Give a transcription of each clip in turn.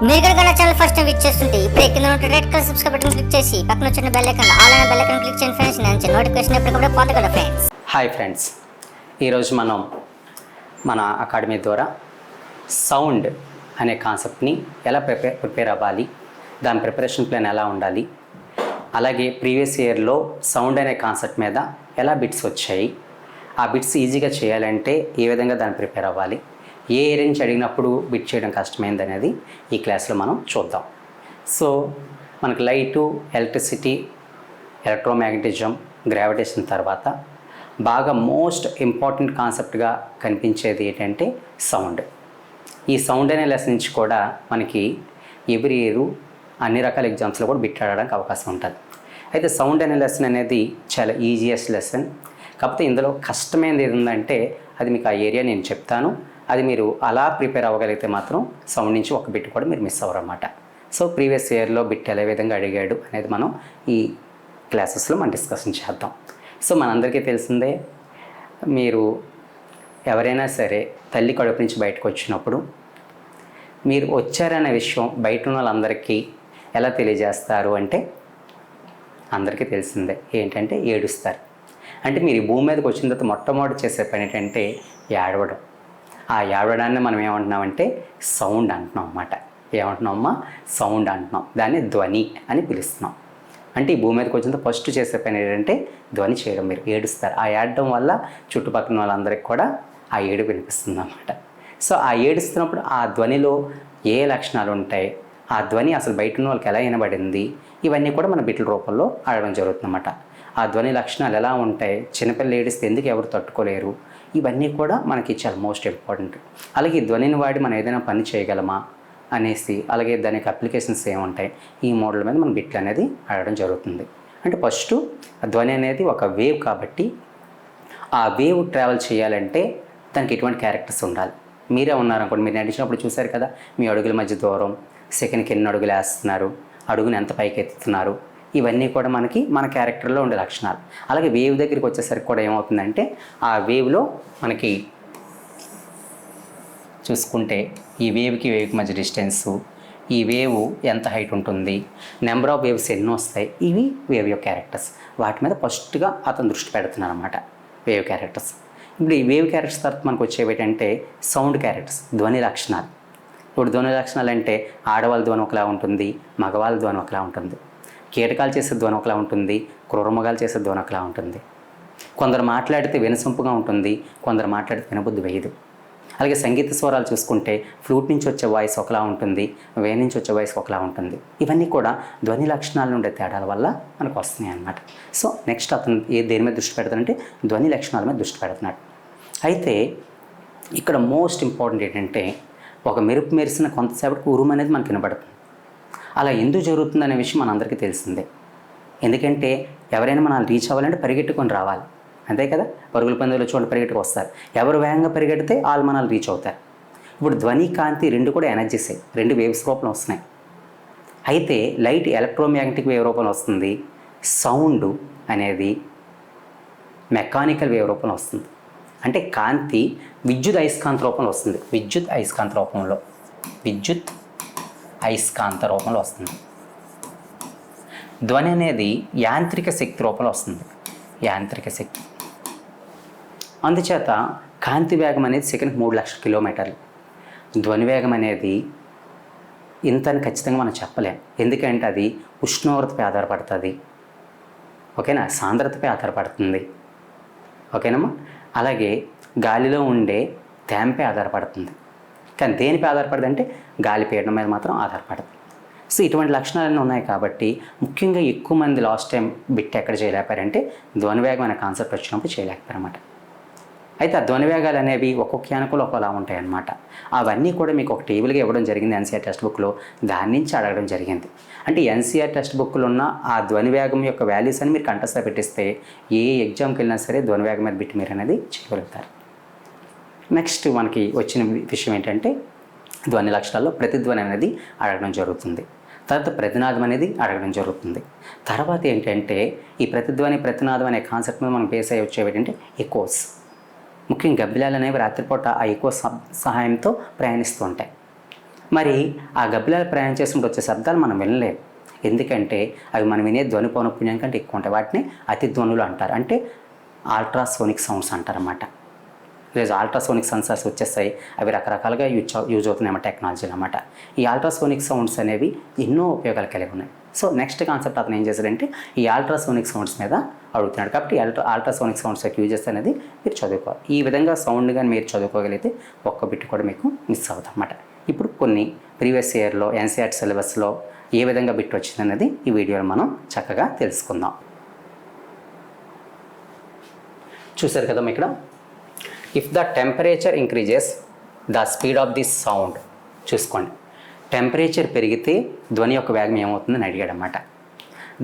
మీరు కనుక నా ఛానల్ ఫస్ట్ టైం విజిట్ చేస్తుంటే ఇప్పుడు కింద ఉన్న red colour subscribe button click చేసి పక్కన వచ్చిన బెల్ ఐకాన్ ఆల్ అనే బెల్ ఐకాన్ క్లిక్ చేయండి ఫ్రెండ్స్. నేను నోటిఫికేషన్ ఎప్పటికప్పుడు పొందగలరు ఫ్రెండ్స్. హాయ్ ఫ్రెండ్స్, ఈరోజు మనం మన అకాడమీ ద్వారా సౌండ్ అనే కాన్సెప్ట్ని ఎలా ప్రిపేర్ అవ్వాలి, దాని ప్రిపరేషన్ ప్లాన్ ఎలా ఉండాలి, అలాగే ప్రీవియస్ ఇయర్లో సౌండ్ అనే కాన్సెప్ట్ మీద ఎలా బిట్స్ వచ్చాయి, ఆ బిట్స్ ఈజీగా చేయాలంటే ఏ విధంగా దాన్ని ప్రిపేర్ అవ్వాలి, ఏ ఏరియా నుంచి అడిగినప్పుడు బిట్ చేయడం కష్టమైంది అనేది ఈ క్లాస్లో మనం చూద్దాం. సో మనకు లైటు, ఎలక్ట్రిసిటీ, ఎలక్ట్రోమాగ్నెటిజం, గ్రావిటేషన్ తర్వాత బాగా మోస్ట్ ఇంపార్టెంట్ కాన్సెప్ట్గా కనిపించేది ఏంటంటే సౌండ్. ఈ సౌండ్ అనే లెసన్ నుంచి కూడా మనకి ఎవ్రీ ఇయర్ అన్ని రకాల ఎగ్జామ్స్లో కూడా బిట్ ఆడడానికి అవకాశం ఉంటుంది. అయితే సౌండ్ అనే లెసన్ అనేది చాలా ఈజియెస్ట్ లెసన్. కాకపోతే ఇందులో కష్టమైనది ఏది ఉందంటే అది మీకు ఆ ఏరియా నేను చెప్తాను, అది మీరు అలా ప్రిపేర్ అవ్వగలిగితే మాత్రం సౌండ్ నుంచి ఒక బిట్ కూడా మీరు మిస్ అవ్వరన్నమాట. సో ప్రీవియస్ ఇయర్లో బిట్ ఏ విధంగా అడిగాడు అనేది మనం ఈ క్లాసెస్లో మనం డిస్కషన్ చేద్దాం. సో మనందరికీ తెలిసిందే, మీరు ఎవరైనా సరే తల్లి కడుపు నుంచి బయటకు వచ్చినప్పుడు మీరు వచ్చారనే విషయం బయట ఉన్న వాళ్ళందరికీ ఎలా తెలియజేస్తారు అంటే అందరికీ తెలిసిందే, ఏంటంటే ఏడుస్తారు. అంటే మీరు ఈ భూమి మీదకి వచ్చిన తర్వాత మొట్టమొదటి చేసే పని ఏంటంటే ఏడవడం. ఆ ఏడవడాన్ని మనం ఏమంటున్నామంటే సౌండ్ అంటున్నాం అన్నమాట. ఏమంటున్నామమ్మా? సౌండ్ అంటున్నాం. దాన్ని ధ్వని అని పిలుస్తున్నాం. అంటే ఈ భూమి మీదకి వచ్చిన ఫస్ట్ చేసే పని ఏంటంటే ధ్వని చేయడం. మీరు ఏడుస్తారు. ఆ ఏడడం వల్ల చుట్టుపక్కల వాళ్ళందరికీ కూడా ఆ ఏడు వినిపిస్తుంది అన్నమాట. సో ఆ ఏడుస్తున్నప్పుడు ఆ ధ్వనిలో ఏ లక్షణాలు ఉంటాయి, ఆ ధ్వని అసలు బయట ఉన్న వాళ్ళకి ఎలా వినబడింది, ఇవన్నీ కూడా మన బిట్ల రూపంలో ఆడడం జరుగుతుందన్నమాట. ఆ ధ్వని లక్షణాలు ఎలా ఉంటాయి, చిన్నపిల్లలు ఏడిస్తే ఎందుకు ఎవరు తట్టుకోలేరు, ఇవన్నీ కూడా మనకి చాలా మోస్ట్ ఇంపార్టెంట్. అలాగే ఈ ధ్వనిని వాడి మనం ఏదైనా పని చేయగలమా అనేసి, అలాగే దానికి అప్లికేషన్స్ ఏముంటాయి, ఈ మోడల్ మీద మనం బిట్లు అనేది ఆడడం జరుగుతుంది. అంటే ఫస్ట్ ధ్వని అనేది ఒక వేవ్ కాబట్టి ఆ వేవ్ ట్రావెల్ చేయాలంటే దానికి ఎటువంటి క్యారెక్టర్స్ ఉండాలి. మీరే ఉన్నారనుకోండి, మీరు నడిచినప్పుడు చూశారు కదా, మీ అడుగుల మధ్య దూరం, సెకండ్కి ఎన్ని అడుగులు వేస్తున్నారు, అడుగుని ఎంత పైకి ఎత్తుతున్నారు, ఇవన్నీ కూడా మనకి మన క్యారెక్టర్లో ఉండే లక్షణాలు. అలాగే వేవ్ దగ్గరికి వచ్చేసరికి కూడా ఏమవుతుందంటే ఆ వేవ్లో మనకి చూసుకుంటే ఈ వేవ్కి మధ్య డిస్టెన్సు, ఈ వేవ్ ఎంత హైట్ ఉంటుంది, నెంబర్ ఆఫ్ వేవ్స్ ఎన్నో వస్తాయి, ఇవి వేవ్ యొక్క క్యారెక్టర్స్. వాటి మీద ఫస్ట్గా అతను దృష్టి పెడుతున్నాను అనమాట, వేవ్ క్యారెక్టర్స్. ఇప్పుడు ఈ వేవ్ క్యారెక్టర్స్ తర్వాత మనకు వచ్చేవి ఏంటంటే సౌండ్ క్యారెక్టర్స్, ధ్వని లక్షణాలు. ఇప్పుడు ధ్వని లక్షణాలు అంటే ఆడవాళ్ళ ధ్వని ఒకలా ఉంటుంది, మగవాళ్ళ ధ్వని ఒకలా ఉంటుంది, కీటకాలు చేసే ధ్వని ఒకలా ఉంటుంది, క్రూరమృగాలు చేసే ధ్వని ఒకలా ఉంటుంది. కొందరు మాట్లాడితే వినసొంపుగా ఉంటుంది, కొందరు మాట్లాడితే వినబుద్ధి వేయదు. అలాగే సంగీత స్వరాలు చూసుకుంటే ఫ్లూట్ నుంచి వచ్చే వాయిస్ ఒకలా ఉంటుంది, వే నుంచి వచ్చే వాయిస్ ఒకలా ఉంటుంది. ఇవన్నీ కూడా ధ్వని లక్షణాలు ఉండే తేడాల వల్ల మనకు వస్తున్నాయి అన్నమాట. సో నెక్స్ట్ అతను దేని మీద దృష్టి పెడతాడంటే ధ్వని లక్షణాల మీద దృష్టి పెడుతున్నాడు. అయితే ఇక్కడ మోస్ట్ ఇంపార్టెంట్ ఏంటంటే ఒక మెరుపు మెరిసిన కొంతసేపటికి ఉరుము అనేది మనకు వినబడుతుంది. అలా ఎందుకు జరుగుతుంది అనే విషయం మనందరికీ తెలిసిందే. ఎందుకంటే ఎవరైనా మనల్ని రీచ్ అవ్వాలంటే పరిగెట్టుకొని రావాలి, అంతే కదా. పరుగుల పందులు చూడండి, పరిగెట్టుకు వస్తారు. ఎవరు వేగంగా పరిగెడితే వాళ్ళు మనల్ని రీచ్ అవుతారు. ఇప్పుడు ధ్వని, కాంతి రెండు కూడా ఎనర్జీసే, రెండు వేవ్స్ రూపంలో వస్తున్నాయి. అయితే లైట్ ఎలక్ట్రోమాగ్నెటిక్ వేవ్ రూపంలో వస్తుంది, సౌండ్ అనేది మెకానికల్ వేవ్ రూపంలో వస్తుంది. అంటే కాంతి విద్యుత్ అయస్కాంత రూపంలో వస్తుంది, విద్యుత్ అయస్కాంత రూపంలో వస్తుంది. ధ్వని అనేది యాంత్రిక శక్తి రూపంలో వస్తుంది, యాంత్రిక శక్తి. అందుచేత కాంతి వేగం అనేది సెకండ్కి 3 లక్షల కిలోమీటర్లు. ధ్వని వేగం అనేది ఇంతని ఖచ్చితంగా మనం చెప్పలేం, ఎందుకంటే అది ఉష్ణోగ్రతపై ఆధారపడుతుంది, ఓకేనా, సాంద్రతపై ఆధారపడుతుంది, ఓకేనమ్మా. అలాగే గాలిలో ఉండే తేమపై ఆధారపడుతుంది. కానీ దేనిపై ఆధారపడదు అంటే గాలి పీడనం మీద మాత్రం ఆధారపడదు. సో ఇటువంటి లక్షణాలన్నీ ఉన్నాయి కాబట్టి ముఖ్యంగా ఎక్కువ మంది లాస్ట్ టైం బిట్ ఎక్కడ చేయలేకపోయారంటే ధ్వని వేగం అనే కాన్సెప్ట్ వచ్చినప్పుడు చేయలేకపోయారన్నమాట. అయితే ఆ ధ్వని వేగాలు అనేవి ఒక్కొక్క యానకులు ఒకలా ఉంటాయి అన్నమాట. అవన్నీ కూడా మీకు ఒక టేబుల్గా ఇవ్వడం జరిగింది ఎన్సీఆర్ టెక్స్ట్ బుక్లో, దాని నుంచి అడగడం జరిగింది. అంటే ఎన్సీఆర్ టెక్స్ట్ బుక్లో ఉన్న ఆ ధ్వని వేగం యొక్క వాల్యూస్ అని మీరు కంఠస్థ పెట్టిస్తే ఏ ఎగ్జామ్కి వెళ్ళినా సరే ధ్వని వేగం మీద బిట్ మీరు అనేది చేయగలుగుతారు. నెక్స్ట్ మనకి వచ్చిన విషయం ఏంటంటే ధ్వని లక్షణాల్లో ప్రతిధ్వని అనేది అడగడం జరుగుతుంది, తర్వాత ప్రతినాదం అనేది అడగడం జరుగుతుంది. తర్వాత ఏంటంటే ఈ ప్రతినాదం అనే కాన్సెప్ట్ మీద మనం బేస్ అయ్యి వచ్చేవి ఏంటంటే ఎకోస్. ముఖ్యంగా గబ్బిలాలు అనేవి రాత్రిపూట ఆ ఎక్కువ సహాయంతో ప్రయాణిస్తూ ఉంటాయి. మరి ఆ గబ్బిలాలు ప్రయాణం చేసినప్పుడు వచ్చే శబ్దాలు మనం వినలేము. ఎందుకంటే అవి మనం వినే ధ్వని పౌనఃపున్యం కంటే ఎక్కువ ఉంటాయి. వాటిని అతి ధ్వనులు అంటారు, అంటే అల్ట్రాసోనిక్ సౌండ్స్ అంటారన్నమాట. ఈరోజు అల్ట్రాసోనిక్ సెన్సార్స్ వచ్చేస్తాయి, అవి రకరకాలుగా యూజ్ అవుతున్నాయి టెక్నాలజీలు అన్నమాట. ఈ అల్ట్రాసోనిక్ సౌండ్స్ అనేవి ఎన్నో ఉపయోగాలు కలిగి ఉన్నాయి. సో నెక్స్ట్ కాన్సెప్ట్ అతను ఏం చేశాడంటే ఈ అల్ట్రాసోనిక్ సౌండ్స్ మీద అడుగుతున్నాడు. కాబట్టి అల్ట్రాసోనిక్ సౌండ్స్ యొక్క యూజెస్ అనేది మీరు చదువుకోవాలి. ఈ విధంగా సౌండ్ కానీ మీరు చదువుకోగలిగితే ఒక్క బిట్ కూడా మీకు మిస్ అవుతుంది అన్నమాట. ఇప్పుడు కొన్ని ప్రీవియస్ ఇయర్లో ఎన్సీఆర్టీ సిలబస్లో ఏ విధంగా బిట్ వచ్చింది అనేది ఈ వీడియోలో మనం చక్కగా తెలుసుకుందాం. చూసారు కదా ఇక్కడ, if the temperature increases the speed of the sound. చూసుకోండి, టెంపరేచర్ పెరిగితే ధ్వని యొక్క వేగం ఏమవుతుందని అడిగాడనమాట.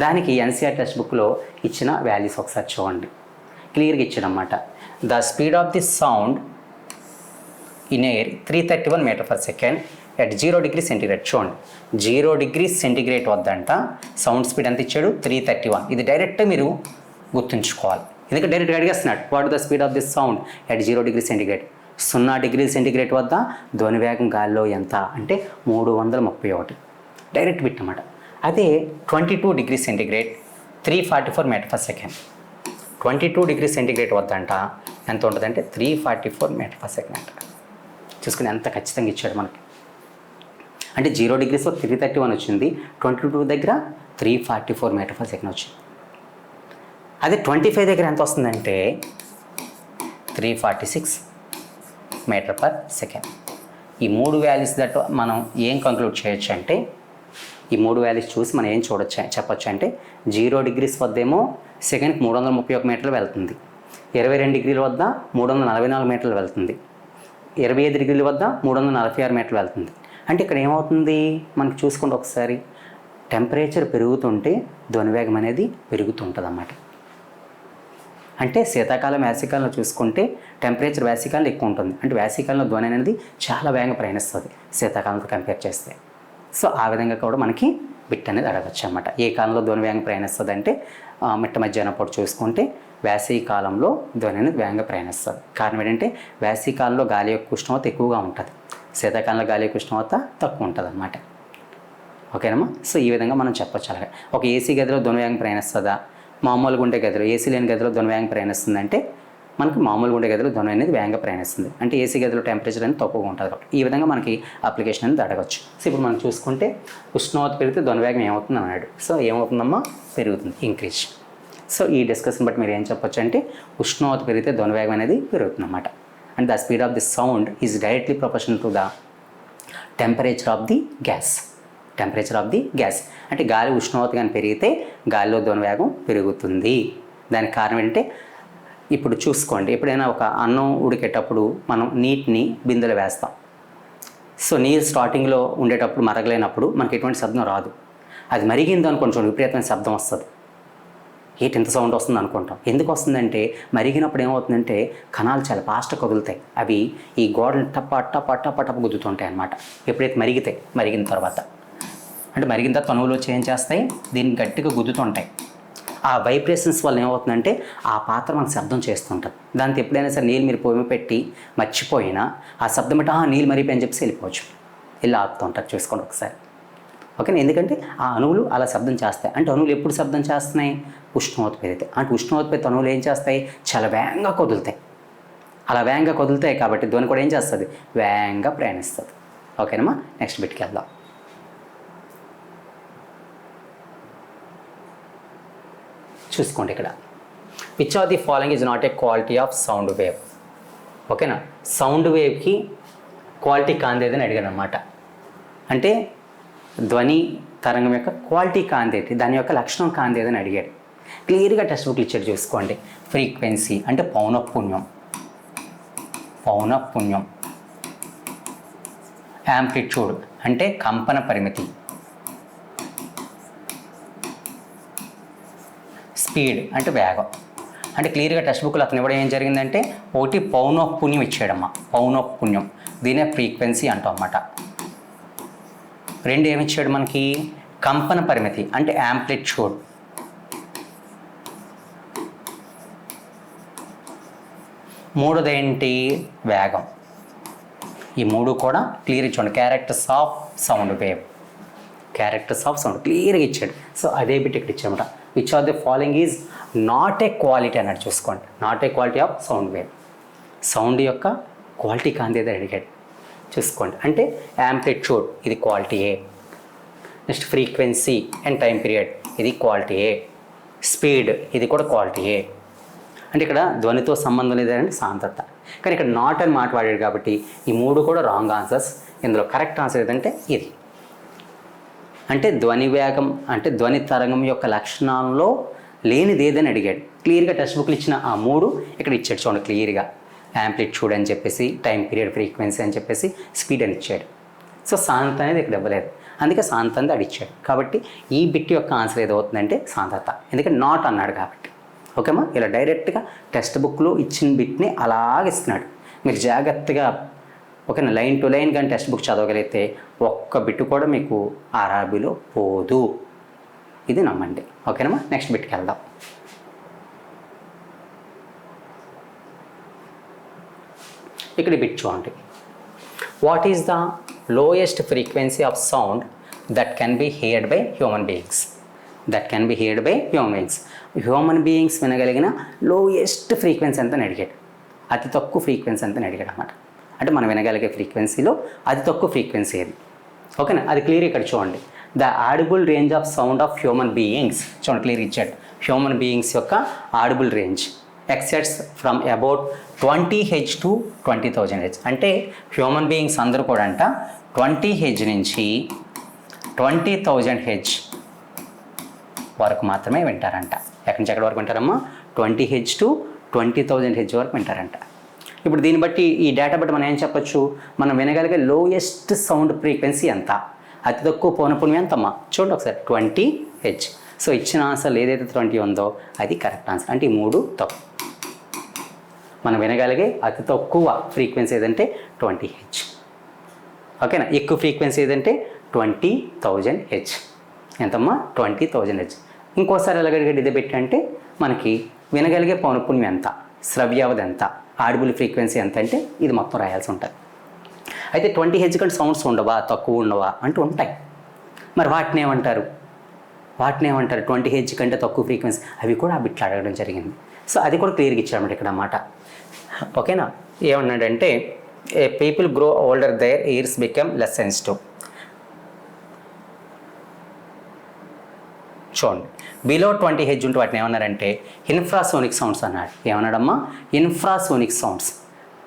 దానికి ఎన్సీఆర్ టెక్స్ట్ బుక్లో ఇచ్చిన వాల్యూస్ ఒకసారి చూడండి, క్లియర్గా ఇచ్చాడనమాట. The speed of the sound in air 331 metre per second at 0 degree centigrade. చూడండి, 0 డిగ్రీ సెంటిగ్రేడ్ వద్దంట సౌండ్ స్పీడ్ ఎంత ఇచ్చాడు, 331. ఇది డైరెక్ట్ మీరు గుర్తుంచుకోవాలి, ఎందుకంటే డైరెక్ట్గా అడిగేస్తున్నాడు what the speed of the sound at 0 degree centigrade. 0 degree centigrade వద్ద ధ్వని వేగం గాలిలో ఎంత అంటే 331. డైరెక్ట్ బిట్ అన్నమాట. అదే 22 degree centigrade 344 metre per second. 22 degree centigrade వద్దంట ఎంత ఉంటుందంటే 344 మీటర్ పర్ సెకండ్ అంట. చూసుకుని ఎంత ఖచ్చితంగా ఇచ్చాడు మనకి. అంటే 0 డిగ్రీస్లో 331 వచ్చింది, 22 దగ్గర 344 మీటర్ పర్ సెకండ్ వచ్చింది. అదే 25 దగ్గర ఎంత వస్తుందంటే 346 మీటర్ పర్ సెకండ్. ఈ 3 వాల్యూస్ దట్ మనం ఏం కంక్లూడ్ చేయొచ్చు అంటే, ఈ 3 వాల్యూస్ చూసి మనం ఏం చెప్పొచ్చు అంటే 0 డిగ్రీస్ వద్ద ఏమో సెకండ్కి 331 మీటర్లు వెళ్తుంది, 22 డిగ్రీల వద్ద 344 మీటర్లు వెళ్తుంది, 25 డిగ్రీల వద్ద 346 మీటర్లు వెళ్తుంది. అంటే ఇక్కడ ఏమవుతుంది మనకి చూసుకుంటే ఒకసారి, టెంపరేచర్ పెరుగుతుంటే ధ్వని వేగం అనేది పెరుగుతుంటుంది అన్నమాట. అంటే శీతాకాలం వేసవికాలంలో చూసుకుంటే టెంపరేచర్ వేసవికాలంలో ఎక్కువ ఉంటుంది, అంటే వేసవికాలంలో ధ్వని అనేది చాలా వేగంగా ప్రయాణిస్తుంది శీతాకాలంతో కంపేర్ చేస్తే. సో ఆ విధంగా కూడా మనకి బిట్ అనేది అడగచ్చు అన్నమాట. ఏ కాలంలో ధ్వని వేగంగా ప్రయాణిస్తుంది అంటే మిట్ట మధ్యాహ్నం పూట చూసుకుంటే వేసవి కాలంలో ధ్వని అనేది వేగంగా ప్రయాణిస్తుంది. కారణం ఏంటంటే వేసవి కాలంలో గాలి యొక్క ఉష్ణోగ్రత ఎక్కువగా ఉంటుంది, శీతాకాలంలో గాలి యొక్క ఉష్ణోగ్రత తక్కువ ఉంటుంది అన్నమాట. ఓకేనమ్మా. సో ఈ విధంగా మనం చెప్పొచ్చు. అలాగే ఒక ఏసీ గదిలో ధ్వని వేగం ప్రయాణిస్తుందా, మామూలుగా ఉండే గదిలో, ఏసీ లేని గదిలో ధ్వని వేగం ప్రయాణిస్తుంది అంటే మనకి మామూలుగా ఉండే గదిలో ధ్వని అనేది వేగంగా ప్రయాణిస్తుంది, అంటే ఏసీ గదిలో టెంపరేచర్ అనేది తక్కువగా ఉంటుంది కాబట్టి ఈ విధంగా మనకి అప్లికేషన్ అనేది అడగచ్చు. సో ఇప్పుడు మనం చూసుకుంటే ఉష్ణోగ్రత పెరిగితే ధ్వని వేగం ఏమవుతుంది అన్నాడు. సో ఏమవుతుందమ్మా, పెరుగుతుంది, ఇంక్రీజ్. సో ఈ డిస్కషన్ బట్టి మీరు ఏం చెప్పొచ్చు అంటే ఉష్ణోగ్రత పెరిగితే ధ్వని వేగం అనేది పెరుగుతుంది అన్నమాట. And the speed of the sound is directly proportional to the temperature of the gas. Temperature of the gas అంటే గాలి ఉష్ణోగ్రత కానీ పెరిగితే గాలిలో ధ్వని వేగం పెరుగుతుంది. దానికి కారణం ఏంటంటే ఇప్పుడు చూసుకోండి, ఎప్పుడైనా ఒక అన్నం ఉడికేటప్పుడు మనం నీటిని బిందెలు వేస్తాం. సో నీరు స్టార్టింగ్లో ఉండేటప్పుడు మరగలేనప్పుడు మనకి ఎటువంటి శబ్దం రాదు. అది మరిగింది అనుకోండి, చూడండి విపరీతమైన శబ్దం వస్తుంది. ఏంటి ఇంత సౌండ్ వస్తుంది అనుకుంటాం. ఎందుకు వస్తుందంటే మరిగినప్పుడు ఏమవుతుందంటే కణాలు చాలా ఫాస్ట్గా కదులుతాయి, అవి ఈ గోడలు టప్ప టప్ప టప్ప టప్ప గుద్దుతుంటాయి అన్నమాట. ఎప్పుడైతే మరిగిన తర్వాత అంటే మరిగిన తర్వాత అణువులు వచ్చి ఏం చేస్తాయి, దీన్ని గట్టిగా గుద్దుతుంటాయి. ఆ వైబ్రేషన్స్ వల్ల ఏమవుతుందంటే ఆ పాత్ర మనకు శబ్దం చేస్తుంటుంది. దాంతో ఎప్పుడైనా సరే నీళ్ళు మీరు పొయ్యి పెట్టి మర్చిపోయినా ఆ శబ్దం బట్టి నీళ్ళు మరిపోయి అని చెప్పేసి వెళ్ళిపోవచ్చు, వెళ్ళి ఆపుతుంటారు. చూసుకోండి ఒకసారి. ఓకేనా, ఎందుకంటే ఆ అణువులు అలా శబ్దం చేస్తాయి. అంటే అణువులు ఎప్పుడు శబ్దం చేస్తున్నాయి, ఉష్ణోగ్రత పెరిగితే. అంటే ఉష్ణోగ్రత పెరిగితే అణువులు ఏం చేస్తాయి, చాలా వేగంగా కదులుతాయి. అలా వేగంగా కదులుతాయి కాబట్టి ధ్వని కూడా ఏం చేస్తుంది, వేగంగా ప్రయాణిస్తుంది. ఓకేనమ్మా, నెక్స్ట్ బిట్కి వెళ్దాం. చూసుకోండి ఇక్కడ, which of the following is not a quality of sound wave. ఓకేనా, సౌండ్ వేవ్కి క్వాలిటీ కాందేదని అడిగాడు అనమాట. అంటే ధ్వని తరంగం యొక్క క్వాలిటీ కాందేటి, దాని యొక్క లక్షణం కాందేదని అడిగాడు. క్లియర్గా టెక్స్ట్ బుక్లు ఇచ్చాడు చూసుకోండి. ఫ్రీక్వెన్సీ అంటే పౌనఃపున్యం, యాంప్లిట్యూడ్ అంటే కంపన పరిమితి, స్పీడ్ అంటే వేగం. అంటే క్లియర్గా టెక్స్ట్ బుక్లో అతను ఇవ్వడం ఏం జరిగిందంటే ఒకటి పౌనఃపున్యం ఇచ్చాడమ్మా, పౌనఃపున్యం, దీనే ఫ్రీక్వెన్సీ అంటాం అన్నమాట. రెండు ఏమిచ్చాడు మనకి, కంపన పరిమితి అంటే యాంప్లిట్యూడ్, మూడోది ఏంటి, వేగం. ఈ మూడు కూడా క్లియర్ ఇచ్చాడు. Characters of sound wave, characters of sound క్లియర్గా ఇచ్చాడు. సో అదే బిట్ ఇక్కడ ఇచ్చామట. Which of the following is not a quality అన్నట్టు చూసుకోండి. Not a quality of sound wave, sound యొక్క క్వాలిటీ కాంతి ఏదో అడిగాడు చూసుకోండి. అంటే యాంప్లిట్యూడ్ ఇది క్వాలిటీ ఏ, next frequency and time period ఇది క్వాలిటీ ఏ, స్పీడ్ ఇది కూడా క్వాలిటీ ఏ. అంటే ఇక్కడ ధ్వనితో సంబంధం లేదంటే సాంద్రత. కానీ ఇక్కడ నాట్ అని మాట్లాడాడు కాబట్టి ఈ మూడు కూడా రాంగ్ ఆన్సర్స్. ఇందులో కరెక్ట్ ఆన్సర్ ఏదంటే ఇది. అంటే ధ్వని వేగం అంటే ధ్వని తరంగం యొక్క లక్షణాల్లో లేనిది ఏదని అడిగాడు. క్లియర్గా టెక్స్ట్ బుక్లు ఇచ్చిన ఆ మూడు ఇక్కడ ఇచ్చాడు చూడండి క్లియర్గా. యాంప్లిట్యూడ్ అని చెప్పేసి, టైం పీరియడ్, ఫ్రీక్వెన్సీ అని చెప్పేసి, స్పీడ్ అని ఇచ్చాడు. సో సాంద్రత అనేది ఇక్కడ ఇవ్వలేదు, అందుకే సాంద్రత అనేది అడిచాడు. కాబట్టి ఈ బిట్ యొక్క ఆన్సర్ ఏదవుతుందంటే సాంద్రత, ఎందుకంటే నాట్ అన్నాడు కాబట్టి. ఓకేమా? ఇలా డైరెక్ట్గా టెక్స్ట్ బుక్లో ఇచ్చిన బిట్ని అలాగే ఇస్తున్నాడు. మీరు జాగ్రత్తగా ఓకేనా లైన్ టు లైన్ కానీ టెక్స్ట్ బుక్ చదవగలిగితే ఒక్క బిట్ కూడా మీకు ఆర్ఆర్బీలో పోదు. ఇది నమ్మండి. ఓకేనమ్మా? నెక్స్ట్ బిట్కి వెళ్దాం. ఇక్కడ బిట్ చూడండి. What is the lowest frequency of sound that can be heard by human beings? That can be heard by human beings. Human beings వినగలిగిన లోయెస్ట్ ఫ్రీక్వెన్సీ ఎంత అని అడిగాడు. అతి తక్కువ ఫ్రీక్వెన్సీ ఎంత అని అడిగాడు అన్నమాట. అంటే మనం వినగలిగే ఫ్రీక్వెన్సీలో అతి తక్కువ ఫ్రీక్వెన్సీ ఏది? ఓకేనా? అది క్లియర్ ఇక్కడ చూడండి. The audible range of sound of human beings చూడండి క్లియర్ ఇచ్చాడు. హ్యూమన్ బీయింగ్స్ యొక్క audible range extends from about 20 Hz to 20,000 Hz. అంటే హ్యూమన్ బీయింగ్స్ అందరూ కూడా అంట 20 Hz నుంచి 20,000 Hz వరకు మాత్రమే వింటారంట. ఎక్కడి నుంచి ఎక్కడి వరకు వింటారమ్మా? 20 Hz టు 20,000 Hz వరకు వింటారంట. ఇప్పుడు దీన్ని బట్టి ఈ డేటా బట్టి మనం ఏం చెప్పొచ్చు? మనం వినగలిగే లోయెస్ట్ సౌండ్ ఫ్రీక్వెన్సీ ఎంత, అతి తక్కువ పౌనపున్యం ఎంతమ్మా? చూడండి ఒకసారి 20 Hz. సో ఇచ్చిన ఆన్సర్ ఏదైతే 20 ఉందో అది కరెక్ట్ ఆన్సర్. అంటే ఈ మూడు తప్పు. మనం వినగలిగే అతి తక్కువ ఫ్రీక్వెన్సీ ఏదంటే 20 Hz. ఓకేనా? ఎక్కువ ఫ్రీక్వెన్సీ ఏదంటే 20,000 Hz. ఎంతమ్మా? 20,000 Hz. ఇంకోసారి ఎలాగడిగాడు ఇదే పెట్టి అంటే మనకి వినగలిగే పౌనపున్యం ఎంత, శ్రవ్యావధి ఎంత, ఆడిబుల్ ఫ్రీక్వెన్సీ ఎంత అంటే ఇది మొత్తం రాయాల్సి ఉంటుంది. అయితే 20 Hz కంటే సౌండ్స్ ఉండవా, తక్కువ ఉండవా అంటూ ఉంటాయి. మరి వాటిని ఏమంటారు? 20 Hz కంటే తక్కువ ఫ్రీక్వెన్సీ అవి కూడా ఆ బిట్లు అడగడం జరిగింది. సో అది కూడా క్లియర్గా ఇచ్చాడన్నమాట ఇక్కడ అన్నమాట. ఓకేనా? ఏమన్నాడంటే people grow older their ears become less sensitive. చూడండి బిలో 20 Hz ఉంటే వాటిని ఏమన్నారంటే ఇన్ఫ్రాసోనిక్ సౌండ్స్ అన్నాడు. ఏమన్నాడమ్మా? ఇన్ఫ్రాసోనిక్ సౌండ్స్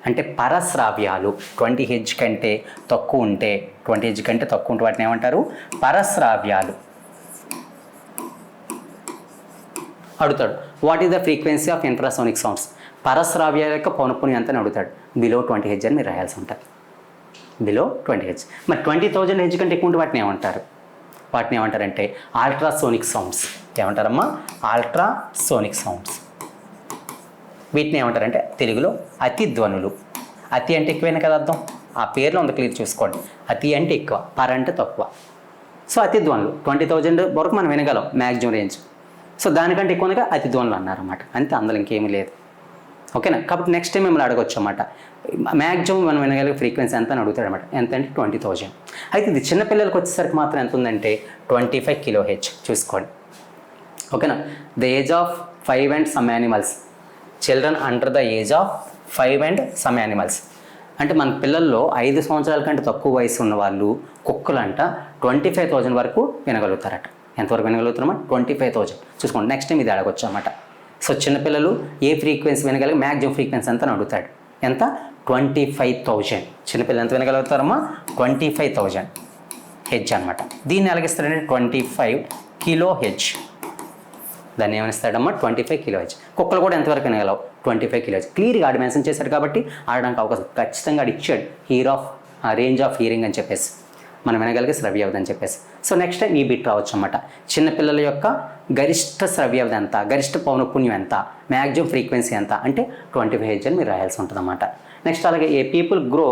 అంటే పరశ్రావ్యాలు. 20 Hz కంటే తక్కువ ఉంటే 20 Hz కంటే తక్కువ ఉంటే వాటిని ఏమంటారు? పరశ్రావ్యాలు. అడుగుతాడు what is the frequency of infrasonic sounds, పరశ్రావ్యాల యొక్క పౌనపున్యం ఎంత అని అడుగుతాడు. బిలో 20 Hz అని మీరు రాయాల్సి ఉంటుంది. Below 20 Hz. మరి 20,000 Hz కంటే ఎక్కువ ఉంటే వాటిని ఏమంటారు? వాటిని ఏమంటారంటే అల్ట్రాసోనిక్ సౌండ్స్. ఏమంటారమ్మా? Ultrasonic sounds. వీటిని ఏమంటారంటే తెలుగులో అతి ధ్వనులు. అతి అంటే ఎక్కువైనా కదా అర్థం, ఆ పేర్లో ఉంది క్లియర్ చూసుకోండి. అతి అంటే ఎక్కువ, పర అంటే తక్కువ. సో అతి ధ్వనులు 20,000 వరకు మనం వినగలం మ్యాక్సిమం రేంజ్. సో దానికంటే ఎక్కువగా అతి ధ్వనులు అన్నారన్నమాట. అంతే, అందులో ఇంకేమీ లేదు. ఓకేనా? కాబట్టి నెక్స్ట్ టైం మిమ్మల్ని అడగొచ్చు అన్నమాట. మ్యాక్సిమం మనం వినగలిగే ఫ్రీక్వెన్సీ ఎంత అని అడుగుతాడు అనమాట. ఎంత అంటే 20,000. అయితే ఇది చిన్నపిల్లలకు వచ్చేసరికి మాత్రం ఎంత ఉందంటే 25 kHz. చూసుకోండి. ఓకేనా? The age of 5 and some animals, children under the age of 5 and some animals. అంటే మన పిల్లల్లో 5 సంవత్సరాల కంటే తక్కువ వయసు ఉన్న వాళ్ళు కుక్కలంట 25,000 వరకు వినగలుగుతారట. ఎంతవరకు వినగలుగుతారమ్మా? 25,000. చూసుకోండి. నెక్స్ట్ టైం ఇది అడగొచ్చు అన్నమాట. సో చిన్నపిల్లలు ఏ ఫ్రీక్వెన్సీ వినగలిగే మ్యాక్సిమం ఫ్రీక్వెన్సీ ఎంత అని అడుగుతాడు. ఎంత? 25,000. చిన్నపిల్లలు ఎంత వినగలుగుతారమ్మా? 25,000 Hz అనమాట. దీన్ని ఎలాగిస్తాడంటే 25 kHz. దాన్ని ఏమనిస్తాడమ్మా? 25 kHz. కుక్కలు కూడా ఎంతవరకు వినగలవు? 25 kHz. క్లియర్గా ఆడు మెన్షన్ చేశాడు కాబట్టి ఆడడానికి అవకాశం ఖచ్చితంగా ఆడు ఇచ్చాడు. రేంజ్ ఆఫ్ హియరింగ్ అని చెప్పేసి, మనం వినగలిగే శ్రవ్యావధి అని చెప్పేసి. సో నెక్స్ట్ టైం ఈ బిట్ రావచ్చు అన్నమాట. చిన్నపిల్లల యొక్క గరిష్ట శ్రవ్యావధి ఎంత, గరిష్ట పౌనపున్యం ఎంత, మ్యాక్సిమం ఫ్రీక్వెన్సీ ఎంత అంటే 25 Hz అని మీరు రాయాల్సి ఉంటుంది అన్నమాట. నెక్స్ట్ అలాగే as people grow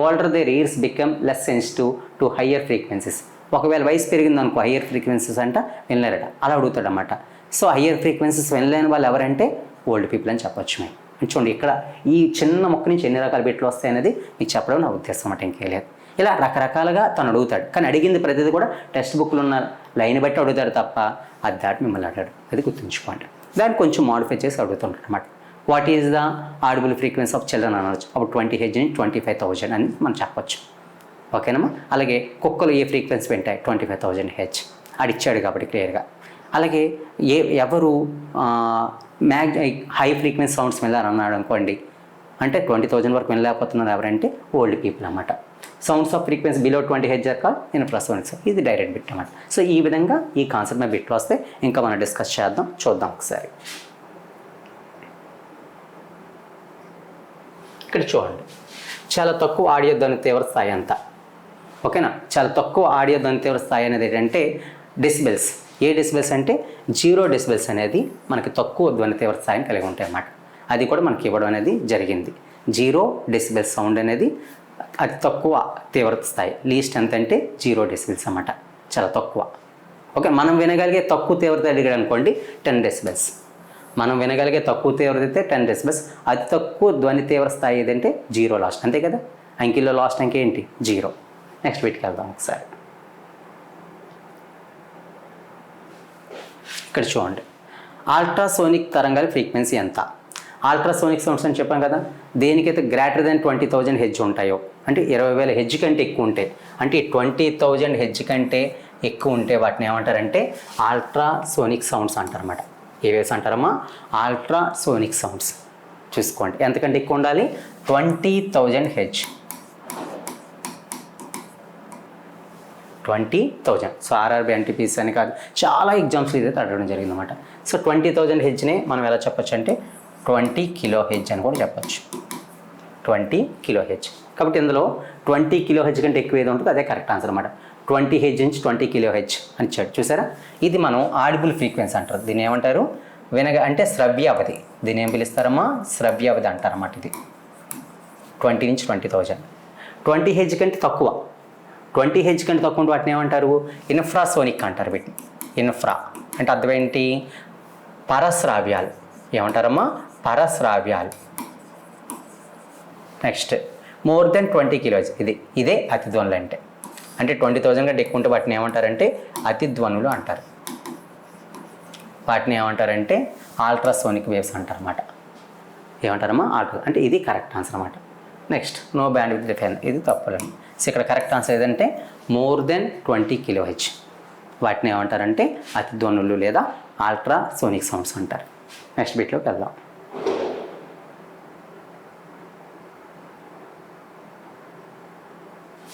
older their ears become less sensitive to higher frequencies. ఒకవేళ వయసు పెరిగిందనుకో హయ్యర్ ఫ్రీక్వెన్సీస్ అంట వినలేరట. అలా అడుగుతాడు అన్నమాట. సో హయ్యర్ ఫ్రీక్వెన్సీస్ వినలేని వాళ్ళు ఎవరంటే ఓల్డ్ పీపుల్ అని చెప్పొచ్చు మేము. చూడండి ఇక్కడ ఈ చిన్న మొక్క నుంచి ఎన్ని రకాల బిట్లు వస్తాయి అనేది మీకు చెప్పడం నా ఉద్దేశం అన్నమాట, ఇంకేం లేదు. ఇలా రకరకాలుగా తను అడుగుతాడు, కానీ అడిగింది ప్రతిదీ కూడా టెక్స్ట్ బుక్లో ఉన్న లైన్ బట్టి అడుగుతాడు తప్ప అది దాటి మిమ్మల్ని అడిగాడు, అది గుర్తుంచుకోండి. దాన్ని కొంచెం మాడిఫై చేసి అడుగుతుంటాడు అనమాట. What is the audible frequency of children అనవచ్చు, అప్పుడు 20 Hz నుంచి 25,000 అని మనం చెప్పొచ్చు. ఓకేనమ్మా. అలాగే కుక్కలు ఏ ఫ్రీక్వెన్సీ వింటాయి, 25,000 Hz అడిచ్చాడు కాబట్టి క్లియర్గా. అలాగే ఎవరు హై ఫ్రీక్వెన్సీ సౌండ్స్ వినాలని అన్నాడు అనుకోండి, అంటే 20,000 వరకు వినలేకపోతున్నారు ఎవరంటే ఓల్డ్ పీపుల్ అన్నమాట. Sounds of frequency below 20 Hz call infrasonics, ఇది డైరెక్ట్ బిట్ అన్నమాట. సో ఈ విధంగా ఈ కాన్సెప్ట్ మీద బిట్లు వస్తే ఇంకా మనం డిస్కస్ చేద్దాం, చూద్దాం ఒకసారి. ఇక్కడ చూడండి, చాలా తక్కువ ఆడియో ధ్వని తీవ్ర స్థాయి అంతా. ఓకేనా, చాలా తక్కువ ఆడియో ధ్వని తీవ్ర స్థాయి అనేది ఏంటంటే డెసిబెల్స్. ఏ డెసిబెల్స్ అంటే 0 డెసిబెల్స్ అనేది మనకి తక్కువ ధ్వని తీవ్ర స్థాయిని కలిగి ఉంటాయి అన్నమాట. అది కూడా మనకి ఇవ్వడం అనేది జరిగింది. 0 డెసిబెల్స్ సౌండ్ అనేది అతి తక్కువ తీవ్రత స్థాయి, లీస్ట్ ఎంత అంటే 0 డెసిబెల్స్ అన్నమాట, చాలా తక్కువ. ఓకే, మనం వినగలిగే తక్కువ తీవ్రత అడిగాడు అనుకోండి 10 డెసిబెల్స్. మనం వినగలిగే తక్కువ తీవ్రత అయితే 10 డెసిబెల్స్. అతి తక్కువ ధ్వని తీవ్ర స్థాయి ఏదంటే 0 లాస్ట్, అంతే కదా. అంకెల్లో లాస్ట్ అంకె ఏంటి, 0. నెక్స్ట్ వీటికి వెళ్దాం ఒకసారి. ఇక్కడ చూడండి, అల్ట్రాసోనిక్ తరంగాల ఫ్రీక్వెన్సీ ఎంత. అల్ట్రాసోనిక్ సౌండ్స్ అని చెప్పాం కదా, దేనికైతే గ్రేటర్ దెన్ 20,000 Hz ఉంటాయో, అంటే 20,000 Hz కంటే ఎక్కువ ఉంటాయి, అంటే 20,000 Hz కంటే ఎక్కువ ఉంటే వాటిని ఏమంటారంటే అల్ట్రాసోనిక్ సౌండ్స్ అంటారన్నమాట. ఏ వేవ్స్ అంటారమ్మా, అల్ట్రాసోనిక్ సౌండ్స్. చూసుకోండి ఎంతకంటే ఎక్కువ ఉండాలి, 20,000 Hz. 20,000. సో ఆర్ఆర్బి ఎన్టీపీసీ అని కాదు, చాలా ఎగ్జామ్స్ ఇదైతే అడగడం జరిగిందన్నమాట. సో 20,000 Hzనే మనం ఎలా చెప్పొచ్చు అంటే 20 kHz అని కూడా చెప్పచ్చు. 20 kHz. కాబట్టి ఇందులో 20 kHz కంటే ఎక్కువ ఏదో ఉంటుందో అదే కరెక్ట్ ఆన్సర్ అనమాట. 20 Hz నుంచి 20 kHz అని ఇచ్చాడు, చూసారా. ఇది మనం ఆడిబుల్ ఫ్రీక్వెన్సీ అంటారు. దీన్ని ఏమంటారు, అంటే శ్రవ్య అవధి. దీన్ని ఏం పిలుస్తారమ్మా, శ్రవ్య అవధి అంటారన్నమాట. ఇది 20 నుంచి 20,000. 20 Hz కంటే తక్కువ, 20 Hz కంటే తక్కువ ఉంటే వాటిని ఏమంటారు, ఇన్ఫ్రాసోనిక్ అంటారు. వీటిని ఇన్ఫ్రా అంటే అర్థం ఏంటి, పరశ్రావ్యాలు. ఏమంటారమ్మా, పరశ్రావ్యాలు. Next more than 20 kHz. ఇదే అతిధ్వనులు అంటే 20,000 కంటే ఎక్కువ ఉంటే వాటిని ఏమంటారంటే అతిధ్వనులు అంటారు. వాటిని ఏమంటారంటే అల్ట్రాసోనిక్ వేవ్స్ అంటారన్నమాట. ఏమంటారమ్మా, అంటే ఇది కరెక్ట్ ఆన్సర్ అన్నమాట. Next no band with define, ఇది తప్పులండి. సో ఇక్కడ కరెక్ట్ ఆన్సర్ ఏదంటే మోర్ దెన్ 20 kHz. వాటిని ఏమంటారంటే అతిధ్వనులు లేదా అల్ట్రాసోనిక్ సౌండ్స్ అంటారు. నెక్స్ట్ బిట్లోకి వెళ్దాం.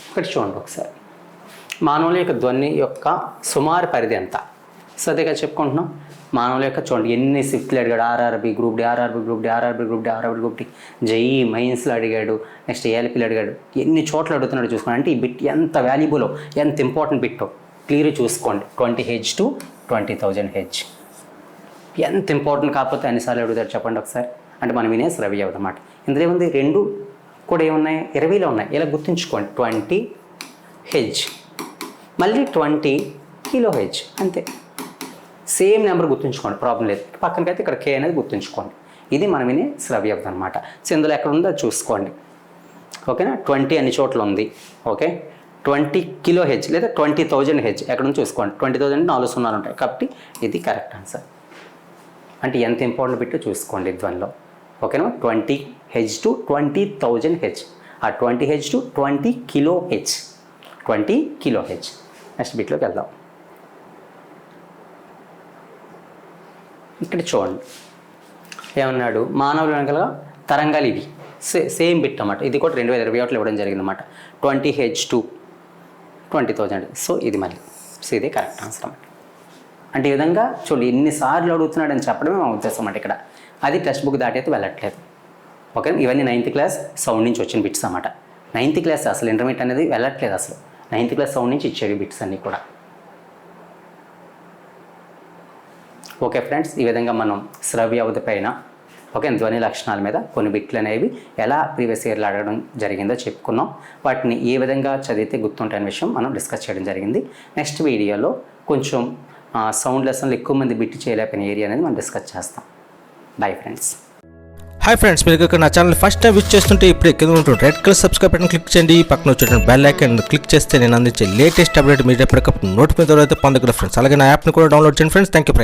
ఇక్కడ చూడండి ఒకసారి, మానవుల యొక్క ధ్వని యొక్క సుమారు పరిధి ఎంత. సో అదేగా చెప్పుకుంటున్నాం, మానవుల యొక్క చూడండి ఎన్ని షిఫ్ట్లు అడిగాడు. RRB group D, RRB group D, RRB group D, RRB group D, JE మెయిన్స్లో అడిగాడు, నెక్స్ట్ ఏఎల్పీలు అడిగాడు. ఎన్ని చోట్ల అడుగుతున్నాడు చూసుకోండి. అంటే ఈ బిట్ ఎంత వాల్యుబులో, ఎంత ఇంపార్టెంట్ బిట్టో క్లియర్ చూసుకోండి. 20 Hz to 20,000 Hz ఎంత ఇంపార్టెంట్, కాకపోతే అన్నిసార్లు అడుగుతాడు చెప్పండి ఒకసారి. అంటే మనం వినే శ్రవ్య అన్నమాట. ఇందులో ఏముంది, రెండు కూడా ఏమున్నాయి, 20లో ఉన్నాయి. ఇలా గుర్తుంచుకోండి, 20 Hz మళ్ళీ 20 kHz, అంతే. సేమ్ నెంబర్ గుర్తుంచుకోండి, ప్రాబ్లం లేదు. పక్కనకైతే ఇక్కడ K అనేది గుర్తుంచుకోండి. ఇది మనం వినే శ్రవ్య అనమాట. సో ఇందులో ఎక్కడ ఉందో చూసుకోండి. ఓకేనా, 20 అన్ని చోట్ల ఉంది. ఓకే, 20 kHz లేదా 20,000 Hz ఎక్కడ ఉందో చూసుకోండి. 20,000 4 సున్నాలు ఉంటాయి కాబట్టి ఇది కరెక్ట్ ఆన్సర్. అంటే ఎంత ఇంపార్టెంట్ బిట్టో చూసుకోండి ధ్వనిలో. ఓకేనా, 20 Hz to 20,000 Hz, ఆ 20 Hz to 20 kHz, 20 kHz. Next బిట్లోకి వెళ్దాం. ఇక్కడ చూడండి ఏమన్నాడు, మానవుల వెనకాల తరంగాలు ఇవి సేమ్ బిట్ అన్నమాట. ఇది కూడా 2021లో ఇవ్వడం జరిగిందన్నమాట. 20 Hz to 20,000. సో ఇది మళ్ళీ ఇదే కరెక్ట్ ఆన్సర్ అన్నమాట. అంటే ఈ విధంగా చూడండి ఎన్నిసార్లు అడుగుతున్నాడు అని చెప్పడమే మా ఉద్దేశం అన్నమాట ఇక్కడ. అది టెక్స్ట్ బుక్ దాటి అయితే వెళ్ళట్లేదు. ఓకే, ఇవన్నీ 9th క్లాస్ సౌండ్ నుంచి వచ్చిన బిట్స్ అన్నమాట. 9th క్లాస్ అసలు ఇంటర్మీడియట్ అనేది వెళ్ళట్లేదు అసలు. 9th క్లాస్ సౌండ్ నుంచి ఇచ్చేవి బిట్స్ అన్నీ కూడా. ఓకే ఫ్రెండ్స్, ఈ విధంగా మనం శ్రవ్య అవధి పైన ధ్వని లక్షణాల మీద కొన్ని బిట్లు అనేవి ఎలా ప్రీవియస్ ఇయర్లో అడగడం జరిగిందో చెప్పుకున్నాం. వాటిని ఏ విధంగా చదివితే గుర్తుంటాయనే విషయం మనం డిస్కస్ చేయడం జరిగింది. నెక్స్ట్ వీడియోలో కొంచెం సౌండ్ లెసన్లు ఎక్కువ మంది బిట్ చేయలేకపోయిన ఏరియా అనేది మనం డిస్కస్ చేస్తాం. Bye friends. హాయ్ ఫ్రెండ్స్, మీరు ఇక్కడ నా ఛానల్ ఫస్ట్ టైం విజిట్ చేస్తుంటే ఇప్పుడు కింద ఉంటుంది red colour subscribe button click చేయండి. పక్కన వచ్చేటువంటి బెల్ ఐకాన్ క్లిక్ చేస్తే నేను అందించే లేటెస్ట్ అప్డేట్ మీరు ఎప్పటికప్పుడు నోటిఫికేషన్ ద్వారా అయితే పొందగలరు ఫ్రెండ్స్. అలాగే నా యాప్ని కూడా డౌన్లోడ్ చేయండి ఫ్రెండ్స్. Thank you.